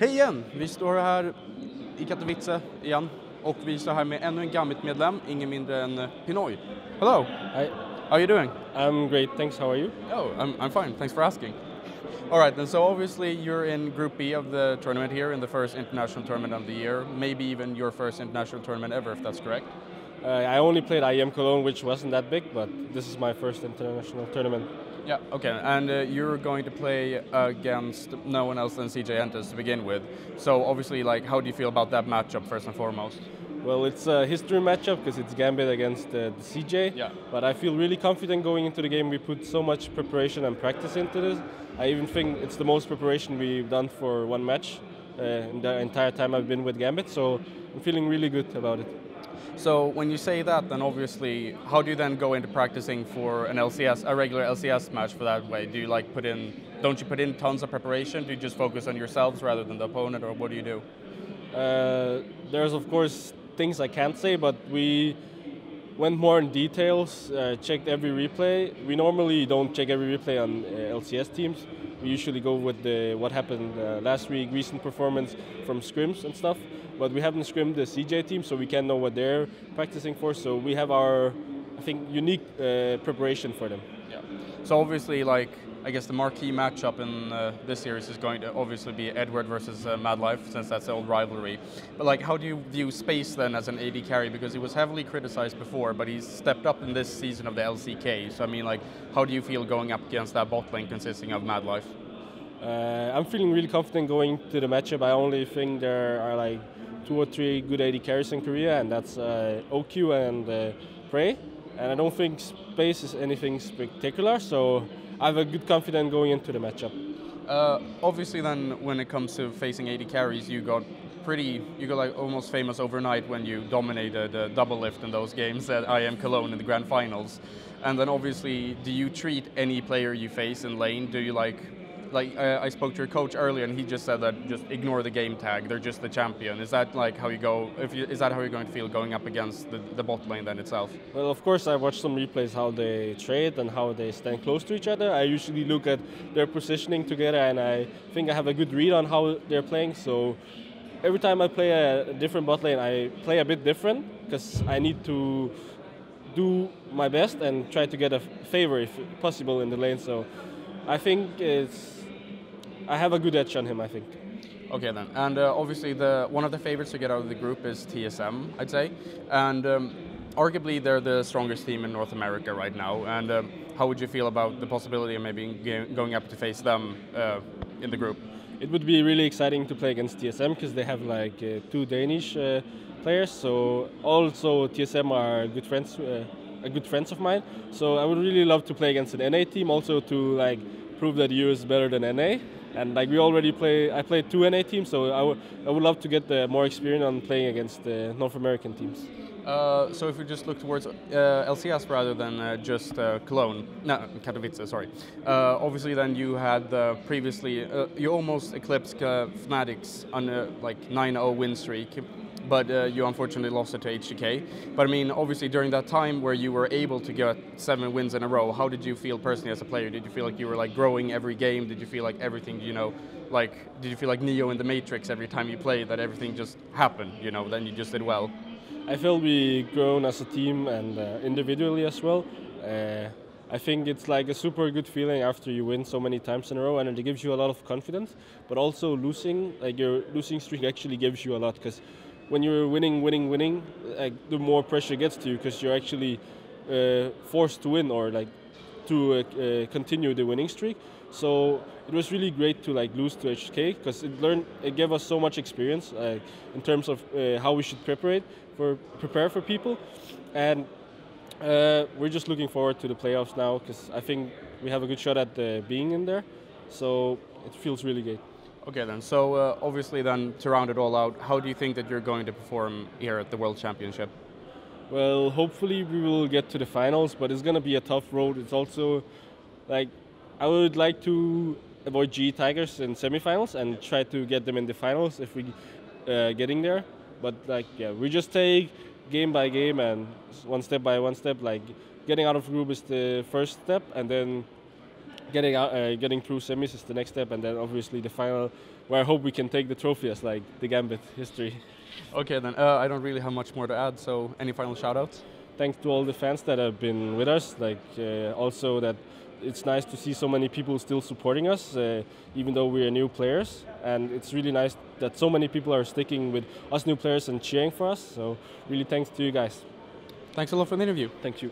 Hej igen! Vi står här i Katowice igen och vi står här med ännu en Gambit-medlem, ingen mindre än P1noy. Hello! Hi. How are you doing? I'm great, thanks. How are you? Oh, I'm fine. Thanks for asking. All right, then. So obviously you're in Group B of the tournament here, in the first international tournament of the year, maybe even your first international tournament ever, if that's correct. I only played IEM Cologne, which wasn't that big, but this is my first international tournament. Yeah, okay, and you're going to play against no one else than CJ Entus to begin with. So obviously, like, how do you feel about that matchup first and foremost? Well, it's a history matchup because it's Gambit against the CJ. Yeah. But I feel really confident going into the game. We put so much preparation and practice into this. I even think it's the most preparation we've done for one match in the entire time I've been with Gambit. So I'm feeling really good about it. So when you say that, then obviously, how do you then go into practicing for an LCS, a regular LCS match for that way? Do you like don't you put in tons of preparation? Do you just focus on yourselves rather than the opponent, or what do you do? There's of course things I can't say, but we went more in details, checked every replay. We normally don't check every replay on LCS teams. We usually go with what happened last week, recent performance from scrims and stuff. But we haven't scrimmed the CJ team, so we can't know what they're practicing for. So we have our, I think, unique preparation for them. Yeah. So obviously, like, I guess the marquee matchup in this series is going to obviously be Edward versus Mad Life, since that's the old rivalry. But like, how do you view Space then as an AD carry? Because he was heavily criticized before, but he's stepped up in this season of the LCK. So I mean, like, how do you feel going up against that bot lane consisting of Mad Life? I'm feeling really confident going to the matchup. I only think there are like 2 or 3 good AD carries in Korea, and that's OQ and Prey. And I don't think Space is anything spectacular, so I have a good confidence going into the matchup. Obviously then, when it comes to facing AD carries, you got like almost famous overnight when you dominated double lift in those games at IEM Cologne in the grand finals. And then obviously, do you treat any player you face in lane, do you like I spoke to your coach earlier, and he just said that just ignore the game tag. They're just the champion. Is that like how you go? Is that how you're going to feel going up against the bot lane then itself? Well, of course, I watched some replays how they trade and how they stand close to each other. I usually look at their positioning together, and I think I have a good read on how they're playing. So every time I play a different bot lane, I play a bit different because I need to do my best and try to get a favor if possible in the lane. So I think I have a good edge on him, I think. Okay then, and obviously one of the favorites to get out of the group is TSM, I'd say, and arguably they're the strongest team in North America right now. And how would you feel about the possibility of maybe going up to face them in the group? It would be really exciting to play against TSM because they have like 2 Danish players. So also TSM are good friends of mine. So I would really love to play against an NA team, also to like prove that EU is better than NA. And like I played 2 NA teams, so I would love to get more experience on playing against the North American teams. So if we just look towards LCS rather than just Cologne, no, Katowice, sorry. Obviously then you had previously, you almost eclipsed Fnatic's on a like 9-0 win streak, but you unfortunately lost it to HGK. But I mean, obviously during that time where you were able to get 7 wins in a row, how did you feel personally as a player? Did you feel like you were like growing every game? Did you feel like everything, you know, like, did you feel like Neo in the Matrix every time you played, that everything just happened, you know, then you just did well? I feel we grown as a team and individually as well. I think it's like a super good feeling after you win so many times in a row, and it gives you a lot of confidence. But also losing, like your losing streak actually gives you a lot, because when you're winning, like the more pressure gets to you, because you're actually forced to win or like to continue the winning streak. So it was really great to like lose to HK because it gave us so much experience in terms of how we should prepare for people, and we're just looking forward to the playoffs now because I think we have a good shot at being in there. So it feels really great. Okay then, so obviously then to round it all out, how do you think that you're going to perform here at the World Championship? Well, hopefully we will get to the finals, but it's going to be a tough road. It's also like I would like to avoid G Tigers in semifinals and try to get them in the finals if we getting there. But like, yeah, we just take game by game and one step by one step. Like getting out of the group is the first step, and then getting through semis is the next step, and then obviously the final where I hope we can take the trophy as like the Gambit history. Okay, then I don't really have much more to add. So, any final shout-outs? Thanks to all the fans that have been with us. Also that it's nice to see so many people still supporting us, even though we are new players. And it's really nice that so many people are sticking with us new players and cheering for us. So really thanks to you guys. Thanks a lot for the interview. Thank you.